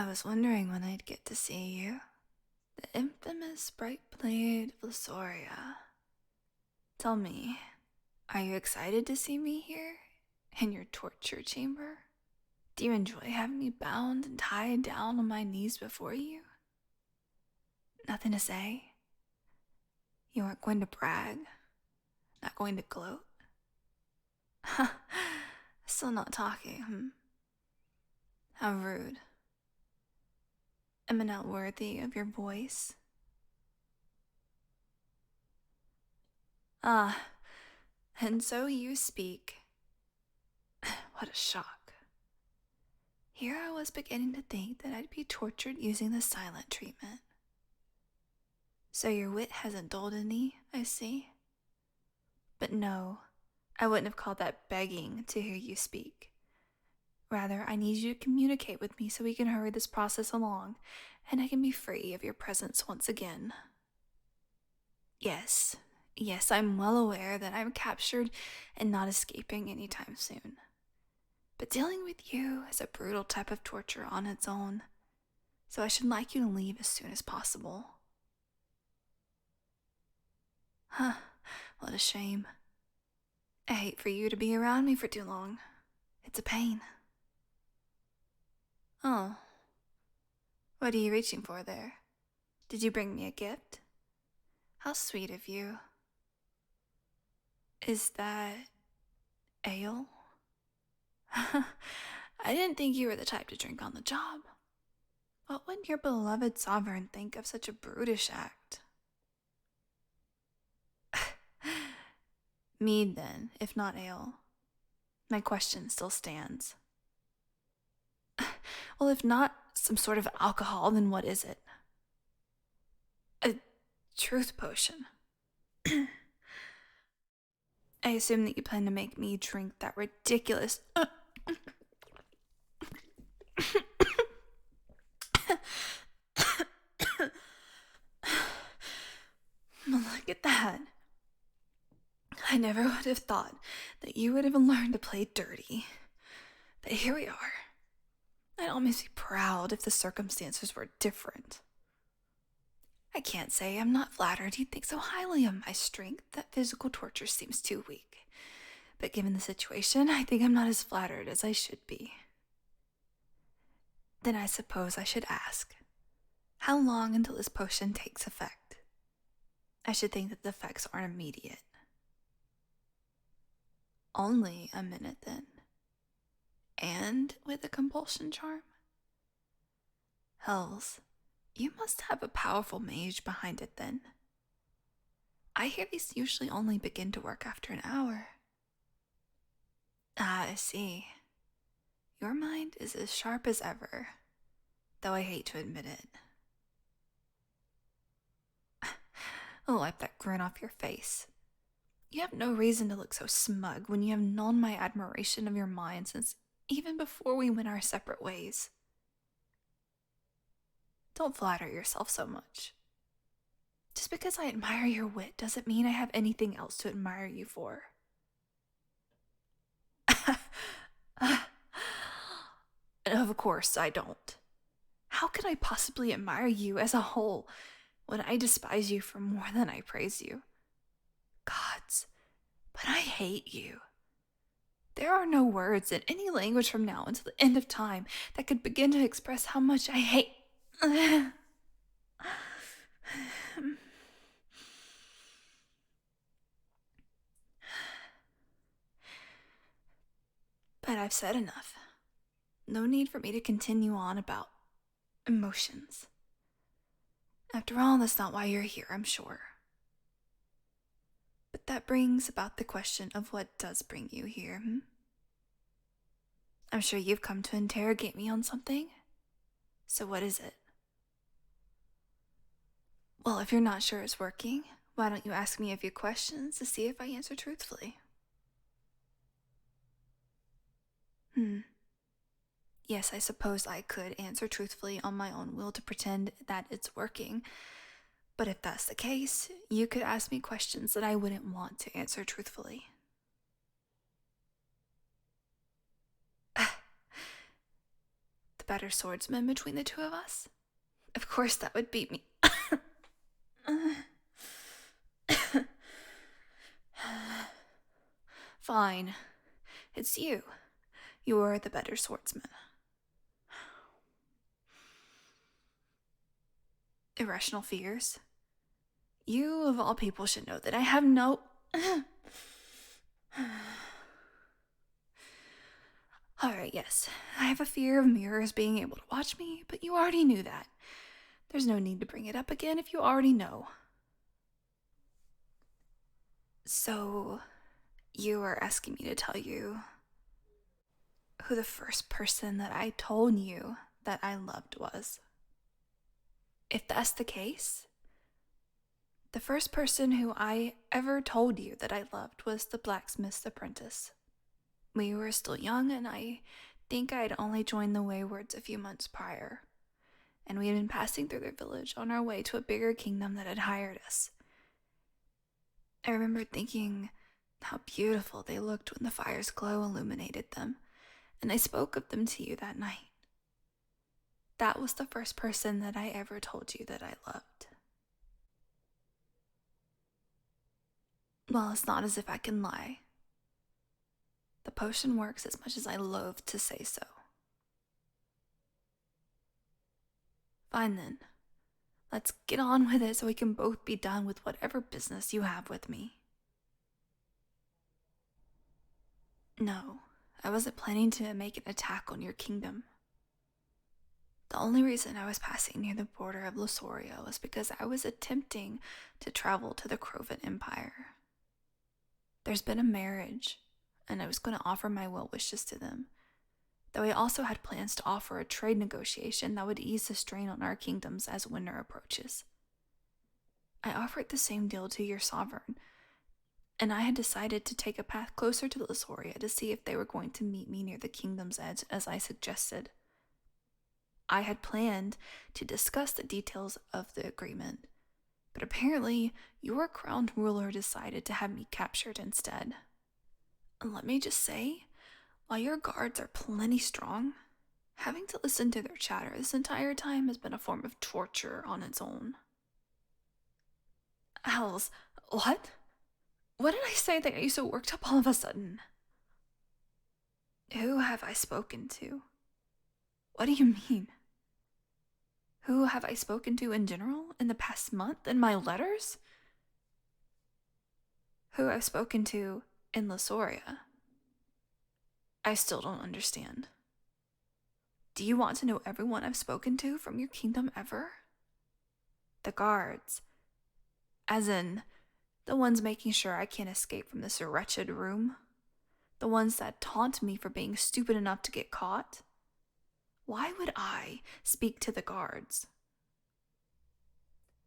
was wondering when I'd get to see you. The infamous Bright Blade of Losoria. Tell me, are you excited to see me here? In your torture chamber? Do you enjoy having me bound and tied down on my knees before you? Nothing to say? You aren't going to brag? Not going to gloat? Still not talking, How rude. Am I not worthy of your voice? Ah, and so you speak. What a shock. Here I was beginning to think that I'd be tortured using the silent treatment. So your wit hasn't dulled any, I see. But no, I wouldn't have called that begging to hear you speak. Rather, I need you to communicate with me so we can hurry this process along, and I can be free of your presence once again. Yes, I'm well aware that I'm captured and not escaping anytime soon. But dealing with you is a brutal type of torture on its own, so I should like you to leave as soon as possible. What a shame. I hate for you to be around me for too long. It's a pain. Oh. What are you reaching for there? Did you bring me a gift? How sweet of you. Is that ale? I didn't think you were the type to drink on the job. What would your beloved sovereign think of such a brutish act? Mead then, if not ale. My question still stands. Well, if not some sort of alcohol, then what is it? A truth potion. I assume that you plan to make me drink that ridiculous... Look at that. I never would have thought that you would have learned to play dirty. But here we are. I'd almost be proud if the circumstances were different. I can't say I'm not flattered you'd think so highly of my strength that physical torture seems too weak. But given the situation, I think I'm not as flattered as I should be. Then I suppose I should ask, how long until this potion takes effect? I should think that the effects aren't immediate. Only a minute then. And with a compulsion charm? Hells, you must have a powerful mage behind it then. I hear these usually only begin to work after an hour. Ah, I see. Your mind is as sharp as ever, though I hate to admit it. Wipe that grin off your face. You have no reason to look so smug when you have known my admiration of your mind since even before we went our separate ways. Don't flatter yourself so much. Just because I admire your wit doesn't mean I have anything else to admire you for. Of course I don't. How could I possibly admire you as a whole when I despise you for more than I praise you? Gods, but I hate you. There are no words in any language from now until the end of time that could begin to express how much I hate. But I've said enough. No need for me to continue on about emotions. After all, that's not why you're here, I'm sure. But that brings about the question of what does bring you here, I'm sure you've come to interrogate me on something. So what is it? Well, if you're not sure it's working, why don't you ask me a few questions to see if I answer truthfully? Yes, I suppose I could answer truthfully on my own will to pretend that it's working. But if that's the case, you could ask me questions that I wouldn't want to answer truthfully. The better swordsman between the two of us? Of course that would beat me. Fine. It's you. You're the better swordsman. Irrational fears? You, of all people, should know that I have no... Alright, yes. I have a fear of mirrors being able to watch me, but you already knew that. There's no need to bring it up again if you already know. So, you are asking me to tell you who the first person that I told you that I loved was. If that's the case, the first person who I ever told you that I loved was the blacksmith's apprentice. We were still young, and I think I had only joined the Waywards a few months prior, and we had been passing through their village on our way to a bigger kingdom that had hired us. I remember thinking how beautiful they looked when the fire's glow illuminated them, and I spoke of them to you that night. That was the first person that I ever told you that I loved. Well, it's not as if I can lie. The potion works as much as I loathe to say so. Fine then. Let's get on with it so we can both be done with whatever business you have with me. No, I wasn't planning to make an attack on your kingdom. The only reason I was passing near the border of Losoria was because I was attempting to travel to the Crovan Empire. There's been a marriage, and I was going to offer my well wishes to them, though I also had plans to offer a trade negotiation that would ease the strain on our kingdoms as winter approaches. I offered the same deal to your sovereign, and I had decided to take a path closer to Losoria to see if they were going to meet me near the kingdom's edge as I suggested. I had planned to discuss the details of the agreement, but apparently your crowned ruler decided to have me captured instead. And let me just say, while your guards are plenty strong, having to listen to their chatter this entire time has been a form of torture on its own. Hells, what? What did I say that got you so worked up all of a sudden? Who have I spoken to? What do you mean? Who have I spoken to in general in the past month in my letters? Who I've spoken to in Losoria? I still don't understand. Do you want to know everyone I've spoken to from your kingdom ever? The guards. As in, the ones making sure I can't escape from this wretched room? The ones that taunt me for being stupid enough to get caught? Why would I speak to the guards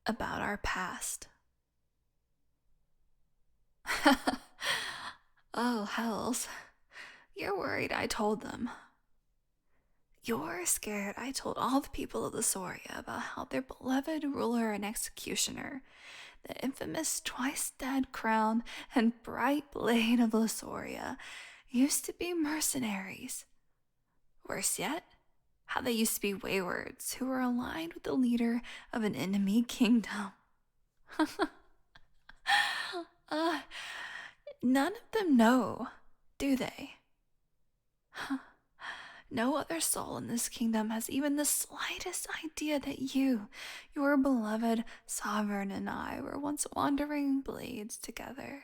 about our past? Oh, hells. You're worried I told them. You're scared I told all the people of Losoria about how their beloved ruler and executioner, the infamous twice-dead crown and Bright Blade of Losoria, used to be mercenaries. Worse yet, how they used to be waywards who were aligned with the leader of an enemy kingdom. None of them know, do they? No other soul in this kingdom has even the slightest idea that you, your beloved sovereign, and I were once wandering blades together,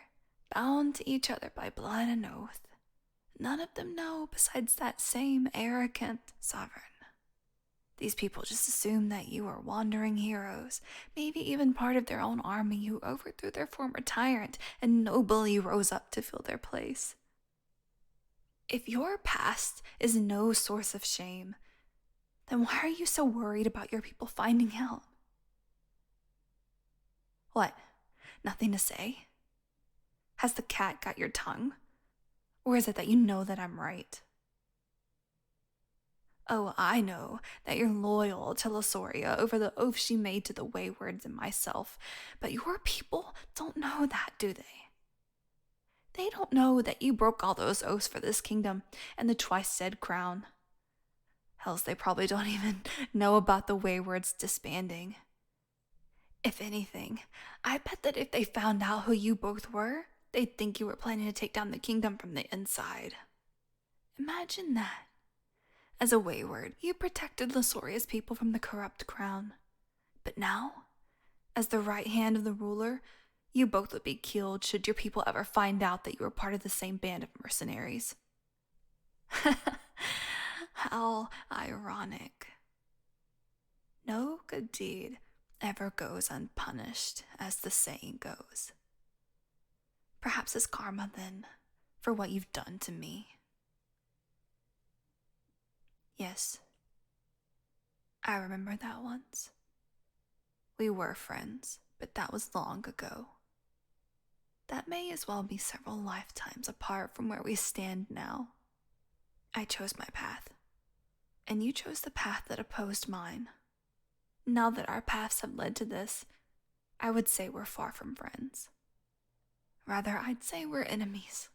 bound to each other by blood and oath. None of them know besides that same arrogant sovereign. These people just assume that you are wandering heroes, maybe even part of their own army who overthrew their former tyrant and nobly rose up to fill their place. If your past is no source of shame, then why are you so worried about your people finding out? What? Nothing to say? Has the cat got your tongue? Or is it that you know that I'm right? Oh, I know that you're loyal to Losoria over the oath she made to the Waywards and myself, but your people don't know that, do they? They don't know that you broke all those oaths for this kingdom and the twice-dead crown. Else they probably don't even know about the Wayward's disbanding. If anything, I bet that if they found out who you both were, they'd think you were planning to take down the kingdom from the inside. Imagine that. As a Wayward, you protected Losoria's people from the corrupt crown. But now, as the right hand of the ruler, you both would be killed should your people ever find out that you were part of the same band of mercenaries. How ironic. No good deed ever goes unpunished, as the saying goes. Perhaps it's karma, then, for what you've done to me. Yes, I remember that once. We were friends, but that was long ago. That may as well be several lifetimes apart from where we stand now. I chose my path, and you chose the path that opposed mine. Now that our paths have led to this, I would say we're far from friends. Rather, I'd say we're enemies.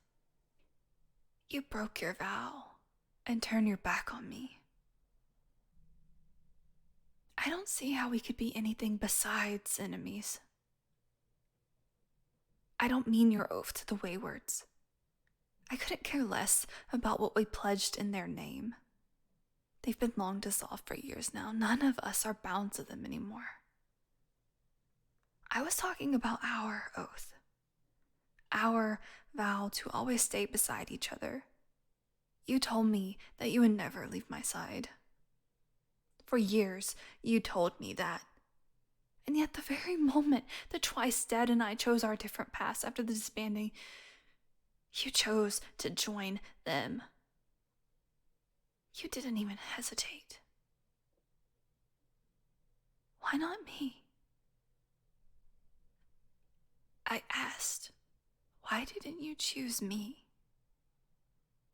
You broke your vow and turned your back on me. I don't see how we could be anything besides enemies. I don't mean your oath to the Waywards. I couldn't care less about what we pledged in their name. They've been long dissolved for years now. None of us are bound to them anymore. I was talking about our oath. Our vow to always stay beside each other. You told me that you would never leave my side. For years, you told me that. And yet the very moment that Twice Dead and I chose our different paths after the disbanding, you chose to join them. You didn't even hesitate. Why not me? I asked, why didn't you choose me?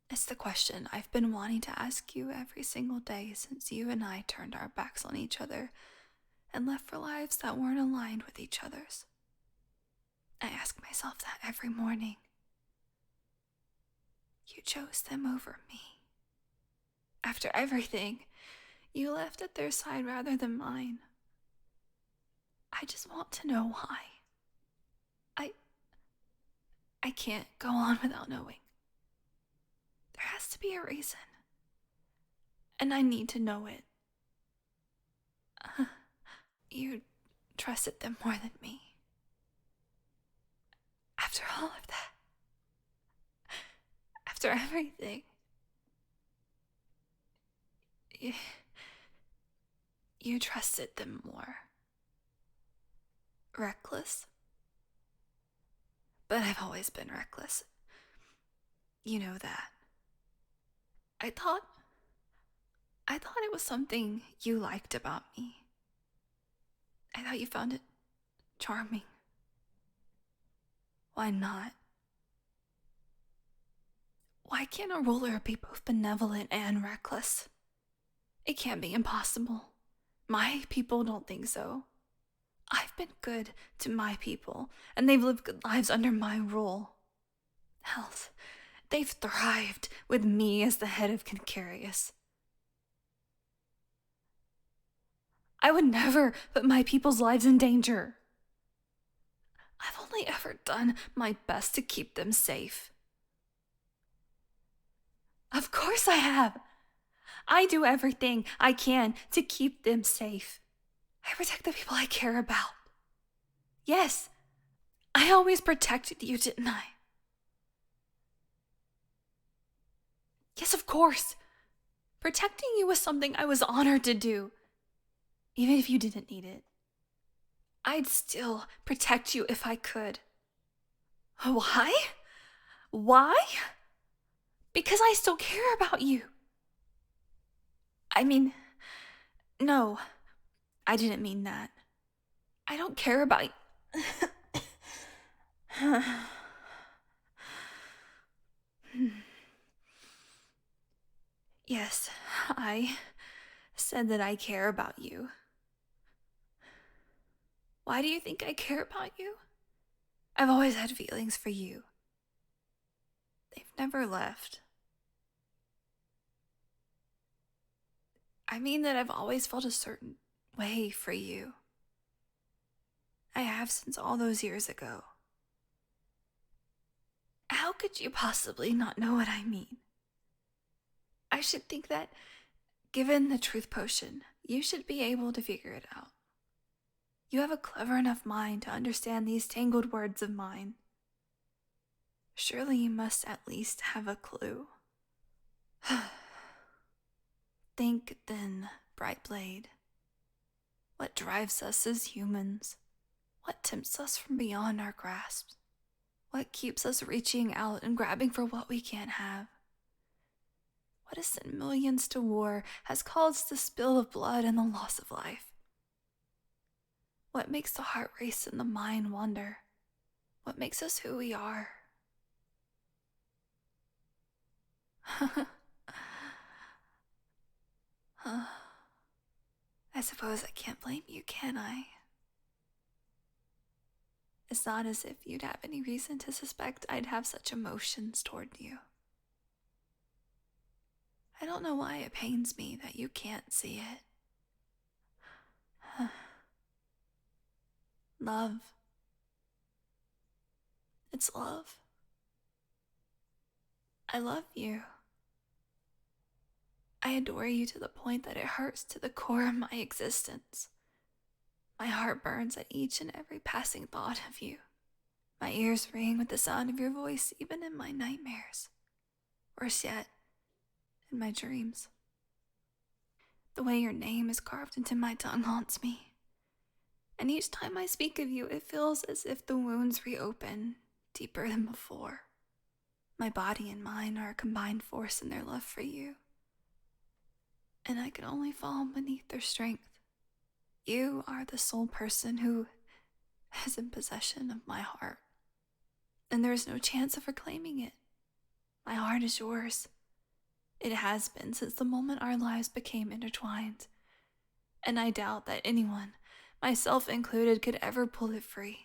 It's the question I've been wanting to ask you every single day since you and I turned our backs on each other and left for lives that weren't aligned with each other's. I ask myself that every morning. You chose them over me. After everything, you left at their side rather than mine. I just want to know why. I can't go on without knowing. There has to be a reason. And I need to know it. You trusted them more than me. After all of that. After everything. You trusted them more. Reckless? But I've always been reckless. You know that. I thought it was something you liked about me. I thought you found it charming. Why not? Why can't a ruler be both benevolent and reckless? It can't be impossible. My people don't think so. I've been good to my people, and they've lived good lives under my rule. Hell, they've thrived with me as the head of Concarius. I would never put my people's lives in danger. I've only ever done my best to keep them safe. Of course I have. I do everything I can to keep them safe. I protect the people I care about. Yes, I always protected you, didn't I? Yes, of course. Protecting you was something I was honored to do. Even if you didn't need it. I'd still protect you if I could. Why? Why? Because I still care about you. I mean, no, I didn't mean that. I don't care about you. Yes, I said that I care about you. Why do you think I care about you? I've always had feelings for you. They've never left. I mean that I've always felt a certain way for you. I have since all those years ago. How could you possibly not know what I mean? I should think that, given the truth potion, you should be able to figure it out. You have a clever enough mind to understand these tangled words of mine. Surely you must at least have a clue. Think then, Bright Blade. What drives us as humans? What tempts us from beyond our grasp? What keeps us reaching out and grabbing for what we can't have? What has sent millions to war, has caused the spill of blood and the loss of life? What makes the heart race and the mind wander? What makes us who we are? I suppose I can't blame you, can I? It's not as if you'd have any reason to suspect I'd have such emotions toward you. I don't know why it pains me that you can't see it. Love. It's love. I love you. I adore you to the point that it hurts to the core of my existence. My heart burns at each and every passing thought of you. My ears ring with the sound of your voice even in my nightmares. Worse yet, in my dreams. The way your name is carved into my tongue haunts me. And each time I speak of you, it feels as if the wounds reopen deeper than before. My body and mind are a combined force in their love for you. And I can only fall beneath their strength. You are the sole person who is in possession of my heart. And there is no chance of reclaiming it. My heart is yours. It has been since the moment our lives became intertwined. And I doubt that anyone, myself included, could ever pull it free.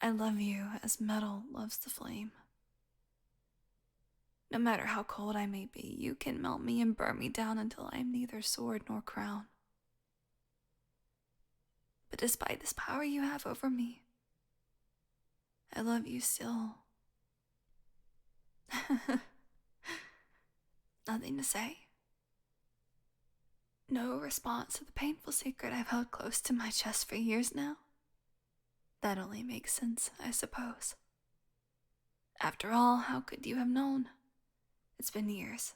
I love you as metal loves the flame. No matter how cold I may be, you can melt me and burn me down until I am neither sword nor crown. But despite this power you have over me, I love you still. Nothing to say. No response to the painful secret I've held close to my chest for years now. That only makes sense, I suppose. After all, how could you have known? It's been years.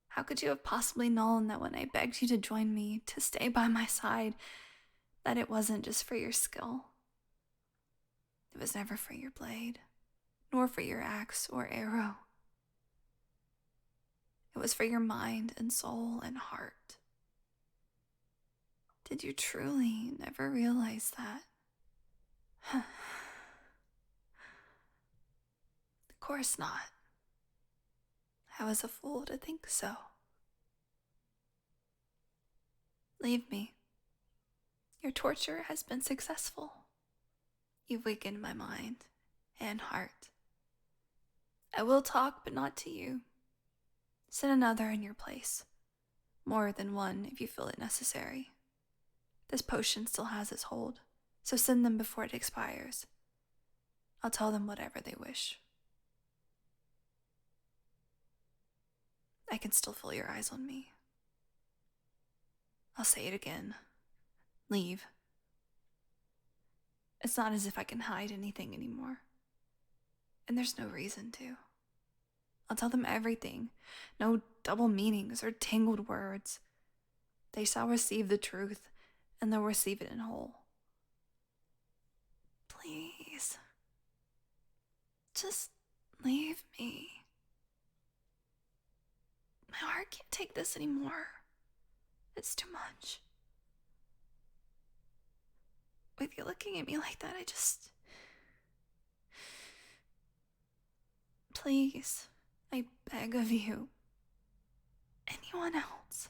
How could you have possibly known that when I begged you to join me, to stay by my side, that it wasn't just for your skill? It was never for your blade, nor for your axe or arrow. It was for your mind and soul and heart. Did you truly never realize that? Of course not. I was a fool to think so. Leave me. Your torture has been successful. You've weakened my mind and heart. I will talk, but not to you. Send another in your place. More than one if you feel it necessary. This potion still has its hold, so send them before it expires. I'll tell them whatever they wish. I can still feel your eyes on me. I'll say it again. Leave. It's not as if I can hide anything anymore. And there's no reason to. I'll tell them everything. No double meanings or tangled words. They shall receive the truth, and they'll receive it in whole. Please. Just leave me. My heart can't take this anymore. It's too much. With you looking at me like that, I just... Please, I beg of you. Anyone else.